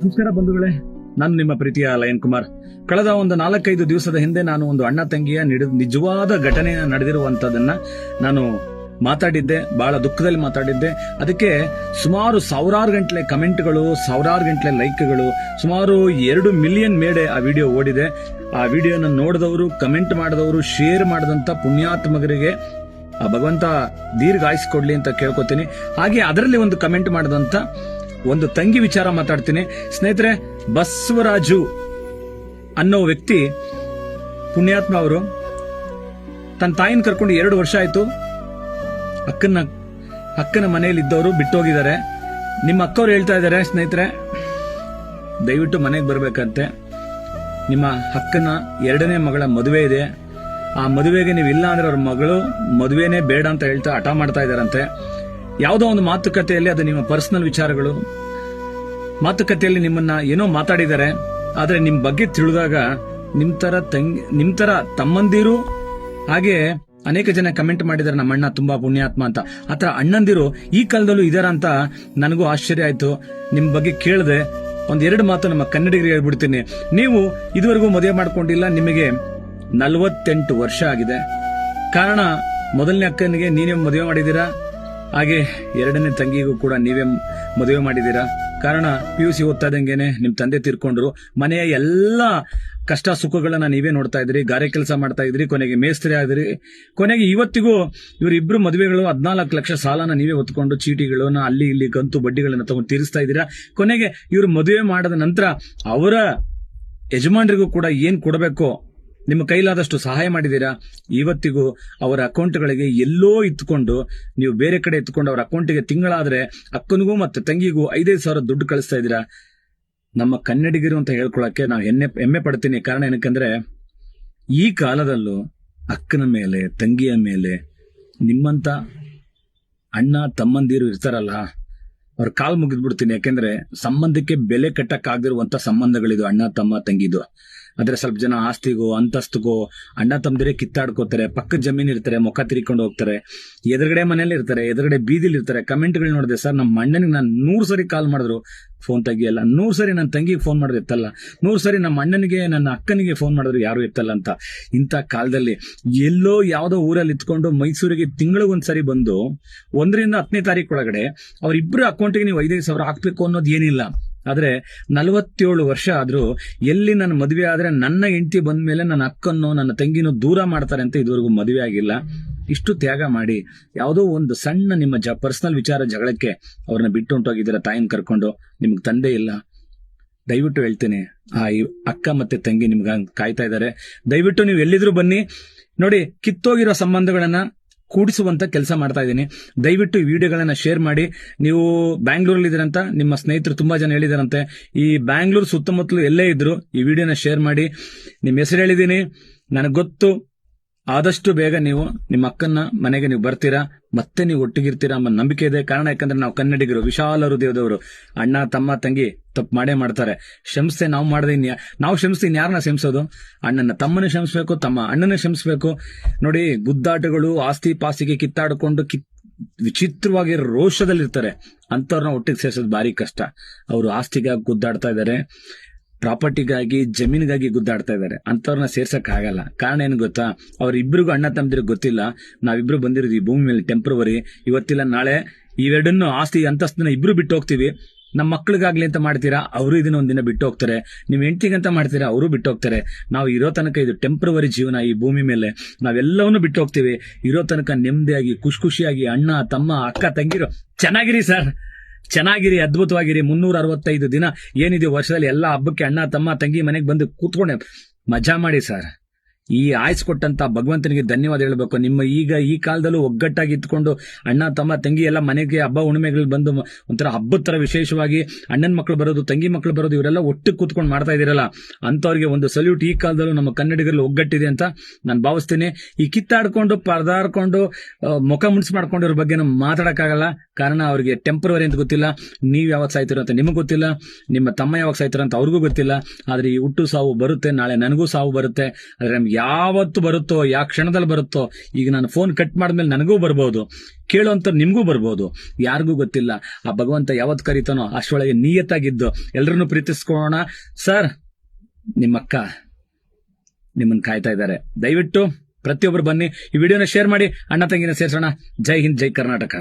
ನಮಸ್ಕಾರ ಬಂಧುಗಳೇ, ನಾನು ನಿಮ್ಮ ಪ್ರೀತಿಯ ಲಯನ್ ಕುಮಾರ್. ಕಳೆದ ಒಂದು 4-5 ದಿವಸದ ಹಿಂದೆ ನಾನು ಒಂದು ಅಣ್ಣ ತಂಗಿಯ ನಿಜವಾದ ಘಟನೆ ನಡೆದಿರುವಂತದನ್ನ ನಾನು ಮಾತಾಡಿದ್ದೆ. ಬಹಳ ದುಃಖದಲ್ಲಿ ಮಾತಾಡಿದ್ದೆ. ಅದಕ್ಕೆ ಸುಮಾರು ಸಾವಿರಾರು ಗಂಟಲೆ ಕಮೆಂಟ್ಗಳು, ಸಾವಿರಾರು ಗಂಟಲೆ ಲೈಕ್ಗಳು, ಸುಮಾರು 2 ಮಿಲಿಯನ್ ಮೇಡೆ ಆ ವಿಡಿಯೋ ಓಡಿದೆ. ಆ ವಿಡಿಯೋನ ನೋಡಿದವರು, ಕಮೆಂಟ್ ಮಾಡಿದವರು, ಶೇರ್ ಮಾಡಿದಂತ ಪುಣ್ಯಾತ್ಮಗರಿಗೆ ಆ ಭಗವಂತ ದೀರ್ಘಾಯುಸ್ ಕೊಡ್ಲಿ ಅಂತ ಕೇಳ್ಕೊತೀನಿ. ಹಾಗೆ ಅದರಲ್ಲಿ ಒಂದು ಕಮೆಂಟ್ ಮಾಡಿದಂತ ಒಂದು ತಂಗಿ ವಿಚಾರ ಮಾತಾಡ್ತೀನಿ. ಸ್ನೇಹಿತರೆ, ಬಸವರಾಜು ಅನ್ನೋ ವ್ಯಕ್ತಿ ಪುಣ್ಯಾತ್ಮ. ಅವರು ತನ್ನ ತಾಯಿನ ಕರ್ಕೊಂಡು 2 ವರ್ಷ ಆಯ್ತು. ಅಕ್ಕನ ಮನೆಯಲ್ಲಿ ಇದ್ದವರು ಬಿಟ್ಟೋಗಿದ್ದಾರೆ. ನಿಮ್ಮ ಅಕ್ಕವ್ರು ಹೇಳ್ತಾ ಇದ್ದಾರೆ, ಸ್ನೇಹಿತರೆ ದಯವಿಟ್ಟು ಮನೆಗೆ ಬರ್ಬೇಕಂತೆ. ನಿಮ್ಮ ಅಕ್ಕನ 2ನೇ ಮಗಳ ಮದುವೆ ಇದೆ. ಆ ಮದುವೆಗೆ ನೀವು ಇಲ್ಲ ಅಂದ್ರೆ ಅವ್ರ ಮಗಳು ಮದುವೆನೇ ಬೇಡ ಅಂತ ಹೇಳ್ತಾ ಹಠ ಮಾಡ್ತಾ ಇದಾರಂತೆ. ಯಾವುದೋ ಒಂದು ಮಾತುಕತೆಯಲ್ಲಿ, ಅದು ನಿಮ್ಮ ಪರ್ಸನಲ್ ವಿಚಾರಗಳು, ಮಾತುಕತೆಯಲ್ಲಿ ನಿಮ್ಮನ್ನ ಏನೋ ಮಾತಾಡಿದ್ದಾರೆ. ಆದ್ರೆ ನಿಮ್ ಬಗ್ಗೆ ತಿಳಿದಾಗ ನಿಮ್ ತರ ತಮ್ಮಂದಿರು, ಹಾಗೆ ಅನೇಕ ಜನ ಕಮೆಂಟ್ ಮಾಡಿದಾರೆ ನಮ್ಮ ಅಣ್ಣ ತುಂಬಾ ಪುಣ್ಯಾತ್ಮ ಅಂತ. ಆತರ ಅಣ್ಣಂದಿರು ಈ ಕಾಲದಲ್ಲೂ ಇದಾರ ಅಂತ ನನಗೂ ಆಶ್ಚರ್ಯ ಆಯ್ತು. ನಿಮ್ ಬಗ್ಗೆ ಕೇಳಿದೆ. 1-2 ಮಾತು ನಮ್ಮ ಕನ್ನಡಿಗರಿಗೆ ಹೇಳ್ಬಿಡ್ತೀನಿ. ನೀವು ಇದುವರೆಗೂ ಮದುವೆ ಮಾಡ್ಕೊಂಡಿಲ್ಲ, ನಿಮಗೆ 48 ವರ್ಷ ಆಗಿದೆ. ಕಾರಣ, ಮೊದಲನೇ ಅಕ್ಕನಿಗೆ ನೀವೇ ಮದುವೆ ಮಾಡಿದೀರಾ, ಹಾಗೆ 2ನೇ ತಂಗಿಗೂ ಕೂಡ ನೀವೇ ಮದುವೆ ಮಾಡಿದೀರಾ. ಕಾರಣ, PUC ಓದ್ತಾ ಇದ್ದಂಗೆನೆ ನಿಮ್ ತಂದೆ ತೀರ್ಕೊಂಡ್ರು. ಮನೆಯ ಎಲ್ಲಾ ಕಷ್ಟ ಸುಖಗಳನ್ನ ನೀವೇ ನೋಡ್ತಾ ಇದ್ರಿ, ಗಾರೆ ಕೆಲಸ ಮಾಡ್ತಾ ಇದ್ರಿ, ಕೊನೆಗೆ ಮೇಸ್ತ್ರಿ ಆದ್ರಿ. ಕೊನೆಗೆ ಇವತ್ತಿಗೂ ಇವರಿಬ್ರು ಮದುವೆಗಳು 14 ಲಕ್ಷ ಸಾಲನ ನೀವೇ ಹೊತ್ಕೊಂಡು ಚೀಟಿಗಳನ್ನ ಅಲ್ಲಿ ಇಲ್ಲಿ ಕಂತು ಬಡ್ಡಿಗಳನ್ನ ತಗೊಂಡು ತೀರಿಸ್ತಾ ಇದ್ದೀರಾ. ಕೊನೆಗೆ ಇವ್ರು ಮದುವೆ ಮಾಡಿದ ನಂತರ ಅವರ ಯಜಮಾನರಿಗೂ ಕೂಡ ಏನ್ ಕೊಡಬೇಕೋ ನಿಮ್ಮ ಕೈಲಾದಷ್ಟು ಸಹಾಯ ಮಾಡಿದೀರಾ. ಇವತ್ತಿಗೂ ಅವರ ಅಕೌಂಟ್ಗಳಿಗೆ ಎಲ್ಲೋ ಇತ್ಕೊಂಡು, ನೀವು ಬೇರೆ ಕಡೆ ಎತ್ಕೊಂಡು ಅವರ ಅಕೌಂಟಿಗೆ ತಿಂಗಳಾದ್ರೆ ಅಕ್ಕನಿಗೂ ಮತ್ತೆ ತಂಗಿಗೂ 5,000 ಸಾವಿರ ದುಡ್ಡು ಕಳಿಸ್ತಾ ಇದ್ದೀರಾ. ನಮ್ಮ ಕನ್ನಡಿಗರು ಅಂತ ಹೇಳ್ಕೊಳಕ್ಕೆ ನಾವು ಹೆಮ್ಮೆ ಪಡ್ತೀನಿ. ಕಾರಣ ಏನಕ್ಕಂದ್ರೆ, ಈ ಕಾಲದಲ್ಲೂ ಅಕ್ಕನ ಮೇಲೆ, ತಂಗಿಯ ಮೇಲೆ ನಿಮ್ಮಂತ ಅಣ್ಣ ತಮ್ಮಂದಿರು ಇರ್ತಾರಲ್ಲ, ಅವ್ರ ಕಾಲ್ ಮುಗಿದ್ಬಿಡ್ತೀನಿ. ಯಾಕೆಂದ್ರೆ ಸಂಬಂಧಕ್ಕೆ ಬೆಲೆ ಕಟ್ಟಕ್ಕಾಗದಿರುವಂತ ಸಂಬಂಧಗಳಿದು ಅಣ್ಣ ತಮ್ಮ ತಂಗಿದು. ಆದ್ರೆ ಸ್ವಲ್ಪ ಜನ ಆಸ್ತಿಗೋ ಅಂತಸ್ತಿಗೋ ಅಣ್ಣ ತಮ್ಮದಿರೇ ಕಿತ್ತಾಡ್ಕೋತಾರೆ. ಪಕ್ಕದ ಜಮೀನ್ ಇರ್ತಾರೆ, ಮುಖ ತಿರ್ಕೊಂಡು ಹೋಗ್ತಾರೆ. ಎದುರುಗಡೆ ಮನೇಲಿ ಇರ್ತಾರೆ, ಎದುರುಗಡೆ ಬೀದಿಲಿ ಇರ್ತಾರೆ. ಕಮೆಂಟ್ಗಳು ನೋಡಿದೆ, ಸರ್ ನಮ್ಮ ಅಣ್ಣನಿಗೆ ನಾನು 100 ಸರಿ ಕಾಲ್ ಮಾಡಿದ್ರು ಫೋನ್ ತೆಗಿಯಲ್ಲ, 100 ಸರಿ ನನ್ನ ತಂಗಿಗೆ ಫೋನ್ ಮಾಡಿದ್ರೆ ಎತ್ತಲ್ಲ, 100 ಸರಿ ನಮ್ಮ ಅಣ್ಣನಿಗೆ ನನ್ನ ಅಕ್ಕನಿಗೆ ಫೋನ್ ಮಾಡಿದ್ರು ಯಾರು ಎತ್ತಲ್ಲ ಅಂತ. ಇಂಥ ಕಾಲದಲ್ಲಿ ಎಲ್ಲೋ ಯಾವುದೋ ಊರಲ್ಲಿ ಇತ್ಕೊಂಡು ಮೈಸೂರಿಗೆ ತಿಂಗಳಿಗೊಂದ್ಸರಿ ಬಂದು 1ರಿಂದ 10ನೇ ತಾರೀಕು ಒಳಗಡೆ ಅವರಿಬ್ಬರು ಅಕೌಂಟಿಗೆ ನೀವು 5,000 ಸಾವಿರ ಹಾಕ್ಬೇಕು ಅನ್ನೋದು ಏನಿಲ್ಲ. ಆದ್ರೆ 47 ವರ್ಷ ಆದ್ರೂ ಎಲ್ಲಿ ನನ್ನ ಮದುವೆ ಆದ್ರೆ ನನ್ನ ಹೆಂಡತಿ ಬಂದ್ಮೇಲೆ ನನ್ನ ಅಕ್ಕನ್ನು ನನ್ನ ತಂಗಿನೂ ದೂರ ಮಾಡ್ತಾರೆ ಅಂತ ಇದುವರೆಗೂ ಮದುವೆ ಆಗಿಲ್ಲ. ಇಷ್ಟು ತ್ಯಾಗ ಮಾಡಿ ಯಾವುದೋ ಒಂದು ಸಣ್ಣ ನಿಮ್ಮ ಪರ್ಸನಲ್ ವಿಚಾರ ಜಗಳಕ್ಕೆ ಅವ್ರನ್ನ ಬಿಟ್ಟು ಹೊಂಟೋಗಿದ್ದೀರಾ ತಾಯಿನ ಕರ್ಕೊಂಡು. ನಿಮ್ಗೆ ತಂದೆ ಇಲ್ಲ. ದಯವಿಟ್ಟು ಹೇಳ್ತೀನಿ, ಆ ಅಕ್ಕ ಮತ್ತೆ ತಂಗಿ ನಿಮ್ಗೆ ಕಾಯ್ತಾ ಇದ್ದಾರೆ. ದಯವಿಟ್ಟು ನೀವು ಎಲ್ಲಿದ್ರು ಬನ್ನಿ. ನೋಡಿ, ಕಿತ್ತೋಗಿರೋ ಸಂಬಂಧಗಳನ್ನ ಕೂಡಿಸುವಂತ ಕೆಲಸ ಮಾಡ್ತಾ ಇದ್ದೀನಿ. ದಯವಿಟ್ಟು ಈ ವಿಡಿಯೋಗಳನ್ನ ಶೇರ್ ಮಾಡಿ. ನೀವು ಬ್ಯಾಂಗ್ಳೂರಲ್ಲಿ ಇದ್ದೀರಂತ ನಿಮ್ಮ ಸ್ನೇಹಿತರು ತುಂಬಾ ಜನ ಹೇಳಿದಾರಂತೆ. ಈ ಬ್ಯಾಂಗ್ಳೂರ್ ಸುತ್ತಮುತ್ತಲು ಎಲ್ಲೇ ಇದ್ರು ಈ ವಿಡಿಯೋನ ಶೇರ್ ಮಾಡಿ. ನಿಮ್ಮ ಹೆಸರು ಹೇಳಿದೀನಿ, ನನಗೆ ಗೊತ್ತು. ಆದಷ್ಟು ಬೇಗ ನೀವು ನಿಮ್ಮ ಅಕ್ಕನ ಮನೆಗೆ ನೀವು ಬರ್ತೀರಾ, ಮತ್ತೆ ನೀವು ಒಟ್ಟಿಗಿರ್ತೀರಾ ಅನ್ನೋ ನಂಬಿಕೆ ಇದೆ. ಕಾರಣ, ಯಾಕಂದ್ರೆ ನಾವು ಕನ್ನಡಿಗರು ವಿಶಾಲ ಹೃದಯದವರು. ಅಣ್ಣ ತಮ್ಮ ತಂಗಿ ತಪ್ಪು ಮಾಡೇ ಮಾಡ್ತಾರೆ. ಕ್ಷಮಿಸೆ ನಾವು ಮಾಡದೆ ನಾವು ಕ್ಷಮಿಸ್ತೀನಿ. ಯಾರನ್ನ ಕ್ಷಮಿಸೋದು? ಅಣ್ಣನ ತಮ್ಮನ ಕ್ಷಮಿಸ್ಬೇಕು, ತಮ್ಮ ಅಣ್ಣನ ಕ್ಷಮಿಸ್ಬೇಕು. ನೋಡಿ, ಗುದ್ದಾಟಗಳು, ಆಸ್ತಿ ಪಾಸ್ತಿಗೆ ಕಿತ್ತಾಡಿಕೊಂಡು ವಿಚಿತ್ರವಾಗಿ ರೋಷದಲ್ಲಿರ್ತಾರೆ. ಅಂತವ್ರನ್ನ ಒಟ್ಟಿಗೆ ಸೇರ್ಸೋದು ಭಾರಿ ಕಷ್ಟ. ಅವರು ಆಸ್ತಿಗಾಗಿ ಗುದ್ದಾಡ್ತಾ ಇದ್ದಾರೆ, ಪ್ರಾಪರ್ಟಿಗಾಗಿ, ಜಮೀನಿಗಾಗಿ ಗುದ್ದಾಡ್ತಾ ಇದ್ದಾರೆ. ಅಂತವ್ರನ್ನ ಸೇರ್ಸಕ್ ಆಗಲ್ಲ. ಕಾರಣ ಏನ್ ಗೊತ್ತಾ? ಅವ್ರಿಬ್ರಿಗೂ ಅಣ್ಣ ತಮ್ಮದಿರಿಗೆ ಗೊತ್ತಿಲ್ಲ, ನಾವಿಬ್ರು ಬಂದಿರೋದು ಈ ಭೂಮಿ ಮೇಲೆ ಟೆಂಪ್ರವರಿ. ಇವತ್ತಿಲ್ಲ ನಾಳೆ ಇವೆರಡನ್ನು ಆಸ್ತಿ ಅಂತಸ್ತನ್ನ ಇಬ್ರು ಬಿಟ್ಟು ಹೋಗ್ತೀವಿ. ನಮ್ಮ ಮಕ್ಳಿಗಾಗ್ಲಿ ಅಂತ ಮಾಡ್ತೀರಾ, ಅವರು ಇದನ್ನ ಒಂದಿನ ಬಿಟ್ಟು ಹೋಗ್ತಾರೆ. ನಿಮ್ ಹೆಂಡತಿಗಂತ ಮಾಡ್ತೀರಾ, ಅವರು ಬಿಟ್ಟು ಹೋಗ್ತಾರೆ. ನಾವು ಇರೋ ತನಕ ಇದು ಟೆಂಪ್ರವರಿ ಜೀವನ. ಈ ಭೂಮಿ ಮೇಲೆ ನಾವೆಲ್ಲವನ್ನೂ ಬಿಟ್ಟು ಹೋಗ್ತೀವಿ. ಇರೋ ತನಕ ನೆಮ್ಮದಿಯಾಗಿ ಖುಷಿಯಾಗಿ ಅಣ್ಣ ತಮ್ಮ ಅಕ್ಕ ತಂಗಿರು ಚೆನ್ನಾಗಿರಿ ಸರ್, ಚೆನ್ನಾಗಿರಿ, ಅದ್ಭುತವಾಗಿರಿ. 365 ದಿನ ಏನಿದೆ ವರ್ಷದಲ್ಲಿ, ಎಲ್ಲಾ ಹಬ್ಬಕ್ಕೆ ಅಣ್ಣ ತಮ್ಮ ತಂಗಿ ಮನೆಗೆ ಬಂದು ಕೂತ್ಕೊಂಡೆ ಮಜಾ ಮಾಡಿ ಸರ್. ಈ ಆಯ್ಸ್ ಕೊಟ್ಟಂತ ಭಗವಂತನಿಗೆ ಧನ್ಯವಾದ ಹೇಳಬೇಕು. ನಿಮ್ಮ ಈ ಕಾಲದಲ್ಲೂ ಒಗ್ಗಟ್ಟಾಗಿ ಇತ್ಕೊಂಡು ಅಣ್ಣ ತಮ್ಮ ತಂಗಿ ಎಲ್ಲ ಮನೆಗೆ ಹಬ್ಬ ಹುಣ್ಣಿಮೆಗಳು ಬಂದು ಒಂಥರ ಹಬ್ಬದ ತರ ವಿಶೇಷವಾಗಿ ಅಣ್ಣನ ಮಕ್ಕಳು ಬರೋದು, ತಂಗಿ ಮಕ್ಕಳು ಬರೋದು, ಇವರೆಲ್ಲ ಒಟ್ಟಿಗೆ ಕೂತ್ಕೊಂಡು ಮಾಡ್ತಾ ಇದೀರಲ್ಲ, ಅಂತವ್ರಿಗೆ ಒಂದು ಸಲ್ಯೂಟ್. ಈ ಕಾಲದಲ್ಲೂ ನಮ್ಮ ಕನ್ನಡಿಗರಲ್ಲಿ ಒಗ್ಗಟ್ಟಿದೆ ಅಂತ ನಾನು ಭಾವಿಸ್ತೀನಿ. ಈ ಕಿತ್ತಾಡ್ಕೊಂಡು ಪರದಾಡ್ಕೊಂಡು ಮುಖ ಮುನ್ಸ್ ಮಾಡ್ಕೊಂಡಿರೋ ಬಗ್ಗೆ ನಾವು ಮಾತಾಡಕ್ಕಾಗಲ್ಲ. ಕಾರಣ, ಅವ್ರಿಗೆ ಟೆಂಪರರಿ ಅಂತ ಗೊತ್ತಿಲ್ಲ. ನೀವ್ ಯಾವಾಗ ಸಾಯ್ತಿರೋ ಅಂತ ನಿಮಗೂ ಗೊತ್ತಿಲ್ಲ, ನಿಮ್ಮ ತಮ್ಮ ಯಾವಾಗ ಸಾಯ್ತಿರೋ ಅಂತ ಅವ್ರಿಗೂ ಗೊತ್ತಿಲ್ಲ. ಆದ್ರೆ ಈ ಹುಟ್ಟು ಸಾವು ಬರುತ್ತೆ, ನಾಳೆ ನನಗೂ ಸಾವು ಬರುತ್ತೆ. ಆದ್ರೆ ನಮ್ಗೆ ಯಾವತ್ತು ಬರುತ್ತೋ, ಯಾವ ಕ್ಷಣದಲ್ಲಿ ಬರುತ್ತೋ. ಈಗ ನಾನು ಫೋನ್ ಕಟ್ ಮಾಡಿದ್ಮೇಲೆ ನನಗೂ ಬರ್ಬೋದು, ಕೇಳೋಂತ ನಿಮ್ಗೂ ಬರ್ಬೋದು, ಯಾರಿಗೂ ಗೊತ್ತಿಲ್ಲ. ಆ ಭಗವಂತ ಯಾವತ್ತು ಕರೀತಾನೋ ಅಷ್ಟೊಳಗೆ ನಿಯತ್ತಾಗಿದ್ದು ಎಲ್ಲರನ್ನೂ ಪ್ರೀತಿಸ್ಕೊಳ್ಳೋಣ. ಸರ್, ನಿಮ್ಮಕ್ಕ ನಿಮ್ಮನ್ನ ಕಾಯ್ತಾ ಇದ್ದಾರೆ. ದಯವಿಟ್ಟು ಪ್ರತಿಯೊಬ್ಬರು ಬನ್ನಿ, ಈ ವಿಡಿಯೋನ ಶೇರ್ ಮಾಡಿ, ಅಣ್ಣ ತಂಗಿನ ಸೇರ್ಸೋಣ. ಜೈ ಹಿಂದ್, ಜೈ ಕರ್ನಾಟಕ.